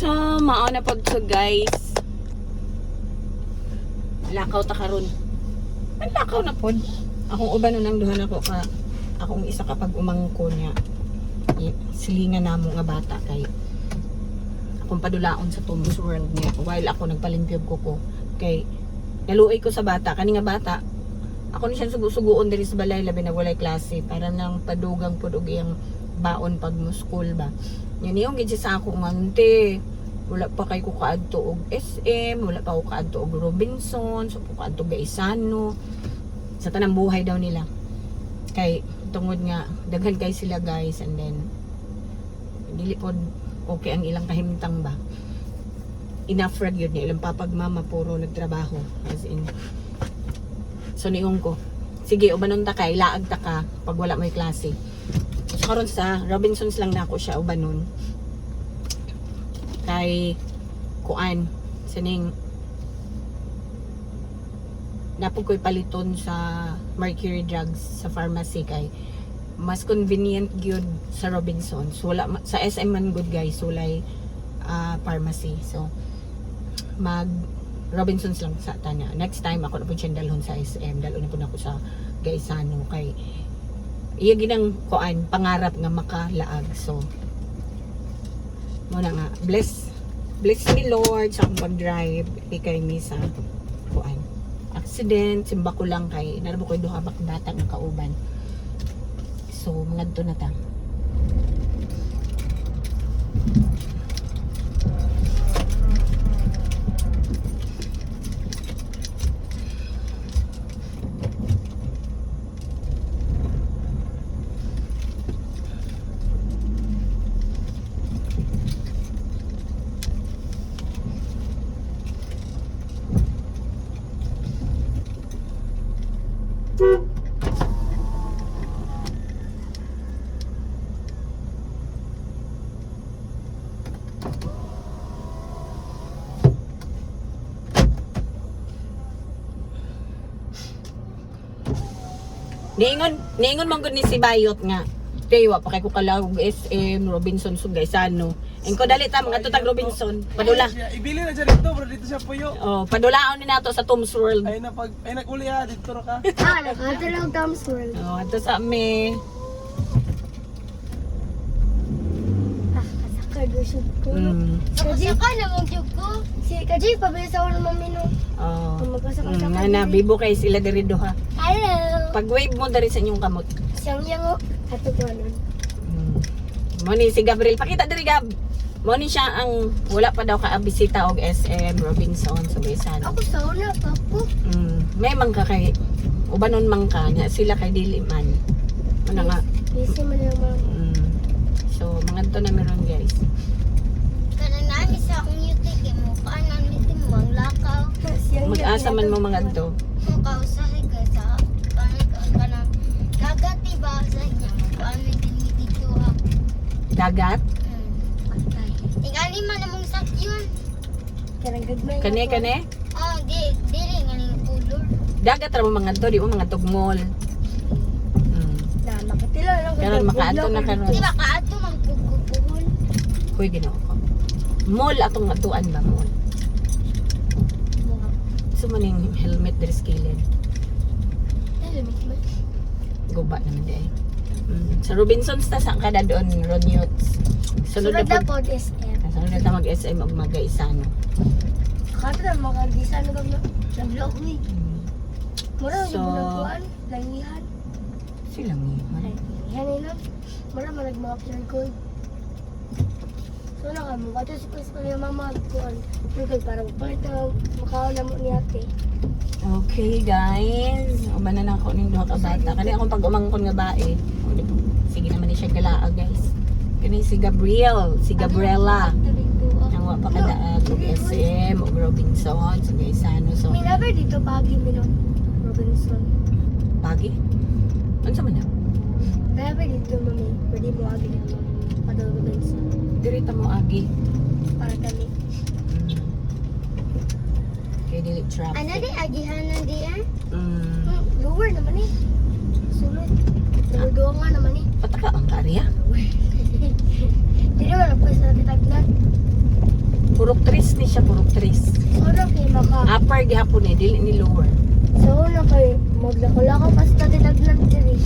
So, mao na pod so guys. Lakaw ta karon. Ang lakaw na pod. Akong uban nang duha na ko ka. Akong isa kapag umangko niya. Silingan namo nga bata kay akong padulaon sa Tom's World niya while ako nagpalimpyog ko kay naluoy ko sa bata kani nga bata ako ni siya suguon diri sa balay labi na walay klase para nang padugang pud og iyang baon pag mo school ba yan yung gid sa ako ngante wala pa kay ko kaadto og SM wala pa ko kaadto og Robinson so ko kaadto Gaisano sa tanang buhay daw nila kay tungod nga daghan kay sila guys and then dili pod okay ang ilang kahimtang ba enough rag yun niya ilang papagmama puro nagtrabaho as in so niong ko sige ubanon ta kay laag ta ka pag wala may klase so karon sa Robinsons lang na ako siya ubanon kay kuan sining napog ko'y paliton sa Mercury Drugs sa pharmacy kay mas convenient gyud sa Robinsons wala sa SM man good guys sulay pharmacy so mag Robinsons lang sa tana next time ako na po siya dalhon sa SM dalhon na po na ako sa Gaisano kay iya ginang kuan pangarap nga makalaag so muna nga bless me Lord sa akong pag-drive ikay mi sa kuan accident simba ko lang kay narabo ko duha bak bata nga kauban so mga to na ta Niingon man gud ni si Bayot nga. Kay wa pa kay ko kalawog SM Robinson so Gaisano. Engko dali ta mga tutag Robinson. Padula. Ibili na siya dito, bro dito siya puyo. Oh, padulaon ni nato sa Tom's World. Ay na pag ay naguli ha dito ra ka. Ato lang Tom's World. Oh, ato sa me. Kasakay doon ko. Mm. Kasakay na mong tiyog ko. Si Kaji, pabili sa ako ng mamino. Oh. Magkasakay-sakay. Ana bibo kay sila diri duha. Hello. Pag wave mo diri sa inyong kamot. Siyang yango. Ato ko nun. Mo ni si Gabriel pakita diri Gab. Mo ni siya ang wala pa daw ka bisita og SM Robinson so Gaisano. Ako sa una, papo. May man ka kay ubanon man ka nya sila kay dili man. Ano nga. Busy man yung mga. So mga to na meron guys. Kanang nami sa akong YouTube, mo kanan mitin mo ang lakaw. Mag-asa man mo mga to. Mukaw sa higa sa kanang dagat diba sa inyo. Paano din dito ha? Dagat. Tingali man namong sakyon. Kanang gagmay. Kane. Oh, di rin galing color. Dagat ra mo mga to, di mo mga tugmol. Na makatila lang. Karon makaadto na karon. Di ba kaato mang pupuhon? Kuy Ginoo ko. Mall atong atuan ba mall. So man yung helmet diri sa kilid. Helmet man. Guba naman di ay. Sa Robinsons ta sa kada doon Ronyots. Sunod na Sunod na po. po SM. Sunod na ta mag-SM og mag-Gaisano. Kato na makagisa na bang nag-vlog uy. Mura So, yung nagkuhan, langihan. Silang ni. Langihan nila. Mura man nag-mga gold. So na ka mo, bato si Chris ko yung mga magkuhan. Lugay para magpalit na makaon na mo ni ate. Okay guys, uban na ako ning duha ka bata. Kani akong pag umangkon nga bae. Sige naman ni siya galaa guys. Kani si Gabriel, si Gabriela. Ang wa pa kada og SM og Robinson sa Gaisano. So May never dito pagi mo no? Robinson. pagi. Unsa man na? Never dito mami. Pwede mo agi na mo. Padal Robinson. Diri ta mo agi. Para kami. Kay dili traffic. Ano di agihan na di eh? Mm. Lower naman eh. Sunod. Lower nga naman eh. Pataka ang karya. Hindi naman ako sa kitagnan. Purok tres ni siya, purok tres. So na kay maka. Upper gihapon eh, dili ni lower. So na kay maglako-lako pas tatitagnan diri.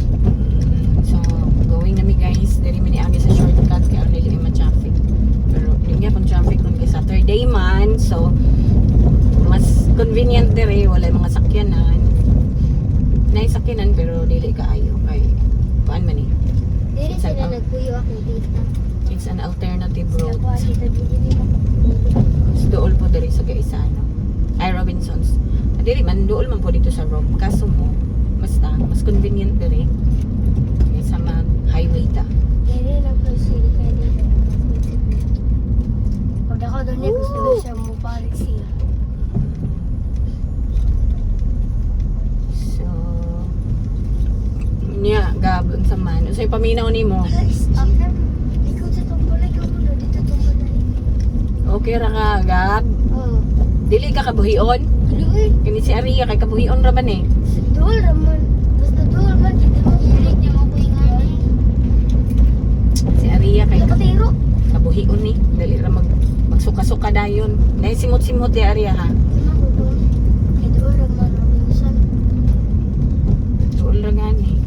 So, going na mi guys, diri mi ni agi sa shortcut kaya ang dili ma-traffic. Pero yun nga pang traffic nun kay Saturday man, so mas convenient diri, wala mga sakyanan. Nay sakyanan pero dili kaayo kay kuan man eh. Diri Saan sila ka? nagpuyo ako dito. It's an alternative Sila road. ko ati tabi diri mo. Dool po diri sa Gaisano. Ay Robinsons. Dili man dool man po dito sa Rob. Kaso mo, mas convenient diri kaysa mag highway ta. Diri na ko sila kay dito. Pag ako doon niya gusto ko siya mo parik siya. So niya gabon sa man. So ipaminaw nimo. Ikaw sa tumbalay ka muna dito tumbalay. Okay ra ka gab. Oh. Dili ka kabuhion. Dili Kini si Aria kay kabuhion ra man eh. Dol raman. Basta dol man dito mo pilit niya mo kuingan. Si Aria kay Kapatiro. kabuhion ni. Dali ra magsuka-suka dayon. Dahil simot-simot di Aria ha. Ano ko dol? Kay dol raman ang minsan. Dool ra gani.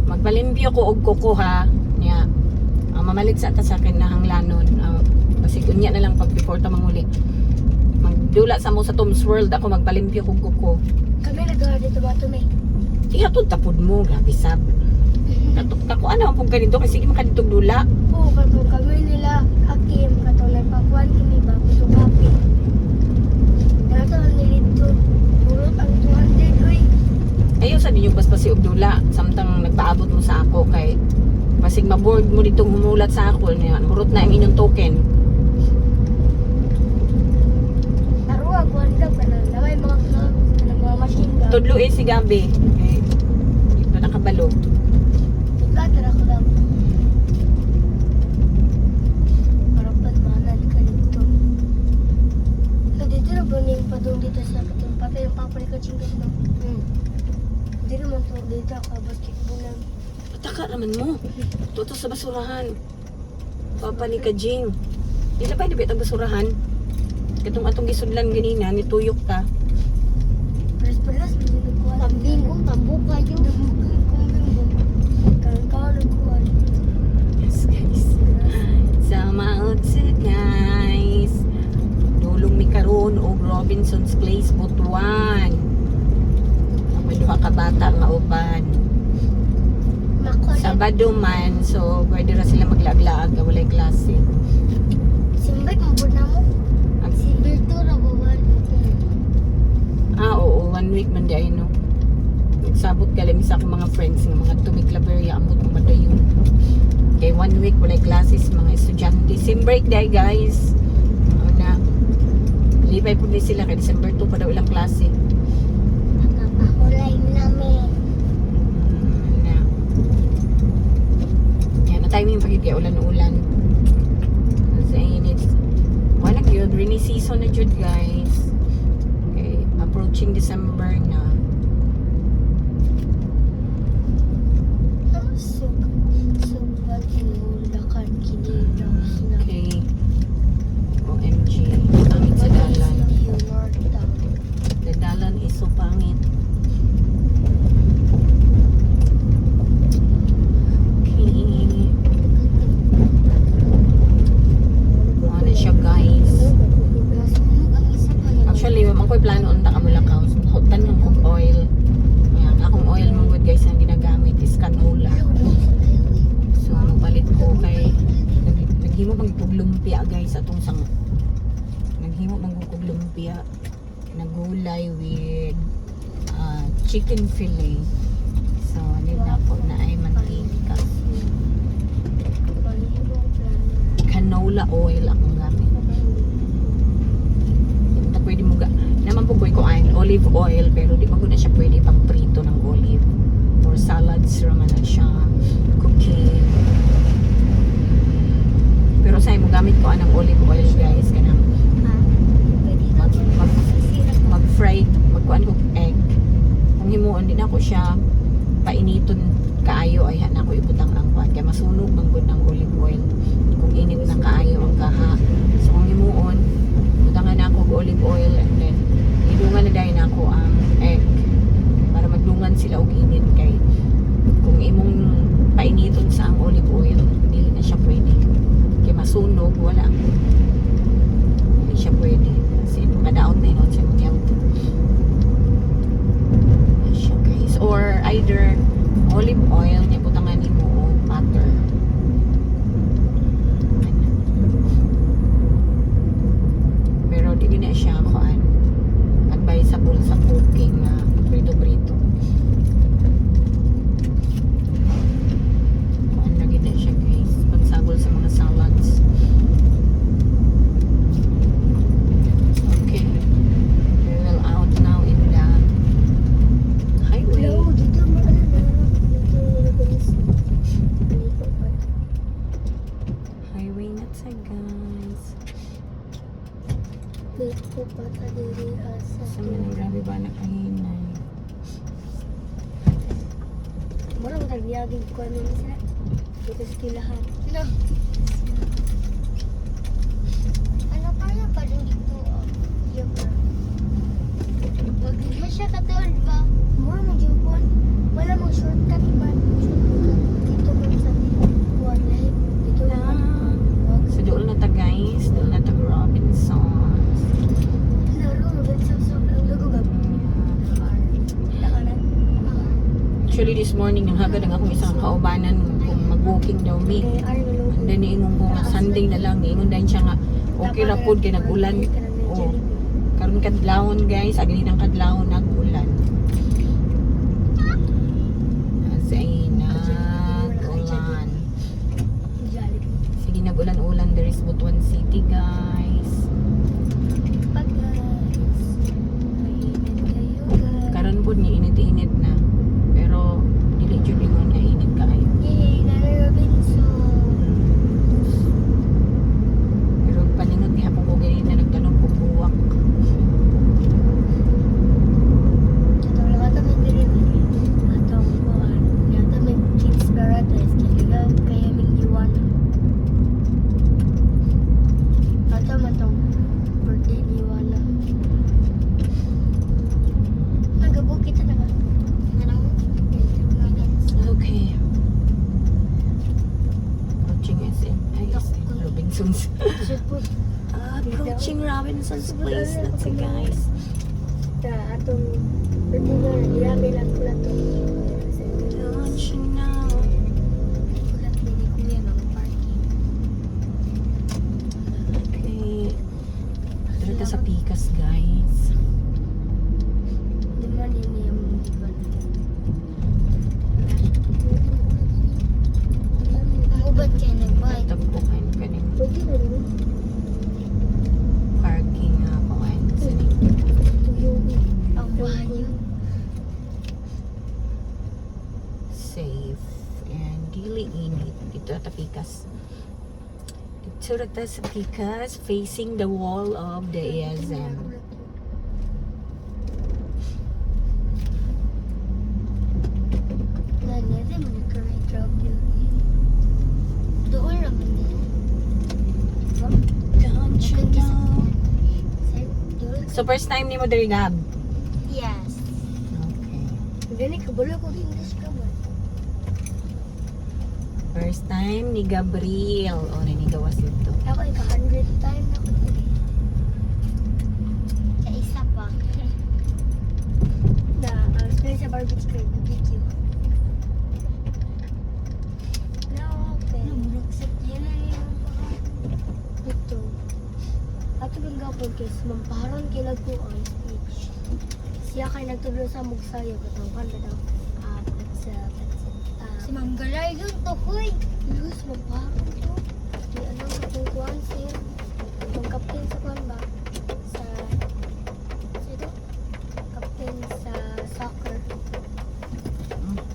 Magbalimpyo ko og kuko ha niya. Mamalit sa ta sa akin na hanglanon. Kasi unya na lang pag before ta manguli. Magdula sa mo sa Tom's World ako magbalimpyo kog kuko. Kami nagawa dito ba ito may? Ihatod tapod mo, grabe sab. Kato ano ang pug ganito kasi sige makaditog dula. Oo, katong kami nila Hakim, katong nagpapuan kami ba, ito kape. Nato nilito, purot ang 200, uy. Ayaw sa ninyo basta si og dula samtang nagpaabot mo sa ako kay pasig maboard mo ditong humulat sa ako niya. Murot na ang inyong token. Taruwa, kuhan ka pa na, naway mga machine gun. Tudlo eh si Gabi. Eh, di pa nakabalo. Tudlatan ako lang. Parapan manan ka dito. So, dito na ba ning padung dito sa katong patay yung papalik ka chingas no? Hindi naman to dito ka basketball lang. Pataka naman mo. Tuto sa basurahan. Papa ni Kajing. Ila pa dibit ang basurahan. Katong atong gisudlan ganina nituyok ta. Paras-paras, hindi nagkuhan. Kambing kong tambok kayo. Kalang nagkuhan. Yes guys. Sa maotse guys. Dulong mi karon og Robinson's Place Butuan. May duha ka bata nga uban. Sabado man, so pwede ra sila maglaag-laag, walay klase. Simbay kung buod na mo. Ang Si Berto Rabawan. oo, 1 week man di ay no. Nagsabot galing sa akong mga friends nga mga tumiklaberya amot mo madayon. Kay 1 week walay classes mga estudyante. Sim break day guys. Na lipay po din sila kay December 2 pa daw ilang klase. Nakapahulay namin. Na. Yan na timing pagid kay ulan-ulan. Sa init. Wala gyud rainy season na jud guys. Okay, approaching December na. Sumbag inulakan kinilaws na. Okay. OMG. Pangit sa dalan. The dalan is so pangit. Okay. Ano siya guys. Actually, man ko'y plano unta ka Mulakaw. Hutan ng kong oil. Ayan, akong oil mong good guys ang ginagamit is canola. So, palit ko kay naghimo mang lumpia guys atong sang naghimo mang lumpia na gulay with chicken fillet. So, nila po na ay mantika. Canola oil akong gamit. Ito pwede mo naman po ko ay olive oil pero di pa ko na siya pwede pag-prito ng olive or salads raman na siya cooking. Pero sa mo gamit ko anang olive oil guys kanang mag-fried magkuan ko egg. Kung himuon din ako siya painiton kaayo ay na ako ibutang ang kuan kay masunog ang good ng olive oil kung init na kaayo ang kaha. So kung himuon butangan na ako og olive oil and then idungan na dahil ako ang egg para magdungan sila og init kay kung imong painiton sa ang olive oil dili na siya pwede kay masunog wala hindi siya pwede kasi madaot na yun siya melt siya guys or either olive oil niya butangan nimo o butter pero dili na siya kuan advisable sa cooking na prito-prito kuan lagi na siya guys pagsabol sa mga salads okay we will out now in the highway Hello, dito mo ano na. Dito nilabas. Dito pa. highway na sa guys Dito pa sa diri sa sa mga grabe ba na kahinay Murang tagyagin ko ano sila. Dito sa kilahan. No. Ano kaya pa rin dito? Yung wag mo siya katulad ba? Mura mo yung kuwan. Wala mong shortcut ba? Shortcut. Dito mo sa kuwan lahat. Dito Ah. wag. so doon na ta guys doon na ta Robinsons Laro mo ba sa ang logo ba? Lakaran. actually this morning nang hagad ang akong isang kaubanan kung mag-walking daw me Kaya ar nga logo. and then niingon ko nga Sunday na lang niingon dahil siya nga okay ra pod kay nag-ulan oh karon kadlawon guys agli nang kadlawon nag-ulan say nag-ulan sige nag-ulan-ulan there is Butuan City guys karon pod ni init-init na pero dili jud ingon nga init kaayo pero paningot ni hapon ko ganito na nagtanong ko buwak okay approaching SM ay Robinsons approaching Robinsons place let's see guys Atong pertingan, ilami lang pula to. launching now Ulat ni Kuya ng parking. okay dito sa Pikas guys Naman yun yung iban. Ubad kayo nag-bike. tapukan kaning Pwede na rin. parking nga kuan sa Ang bayo. safe and dili init dito at Pikas dito rata sa Pikas facing the wall of the ASM Nangyari mo nagka-drop yun. Doon naman din. don't you know Doon? so first time ni mo diri Gab Yes. okay Gani kabalo ko din English ka ba? first time ni Gabriel o nanigawas ito Ako ika-100 time na ko din. Isa pa. Na, spray sa barbecue cream, barbecue. No, okay. Namuragsak yan na yung ito. Ato bang gapon kay mampaharon kay ko on speech. Siya kay nagtulo sa mugsayo katawhan na daw. Si Ma'am Galay yun to, hoy. Luz, mampaharon to. Di alam sa kung kuhan siya. Ang kapten sa kuhan ba? Sa ito? Kapten sa soccer.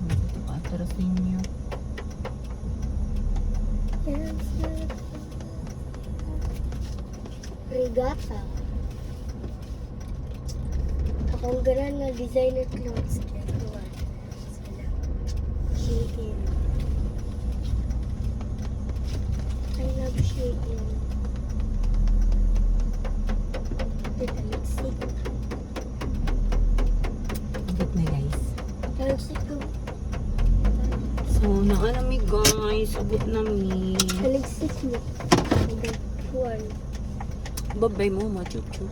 ito pa atras ninyo Regata. Akong ganan nga designer clothes. Kaya kuha. Sana. Shein. I love Shein. Ito, lipstick. Abot na guys. Lipstick ko. So, naanami guys. Abot namin. Lipstick mo. One. Babay mo, machuchu.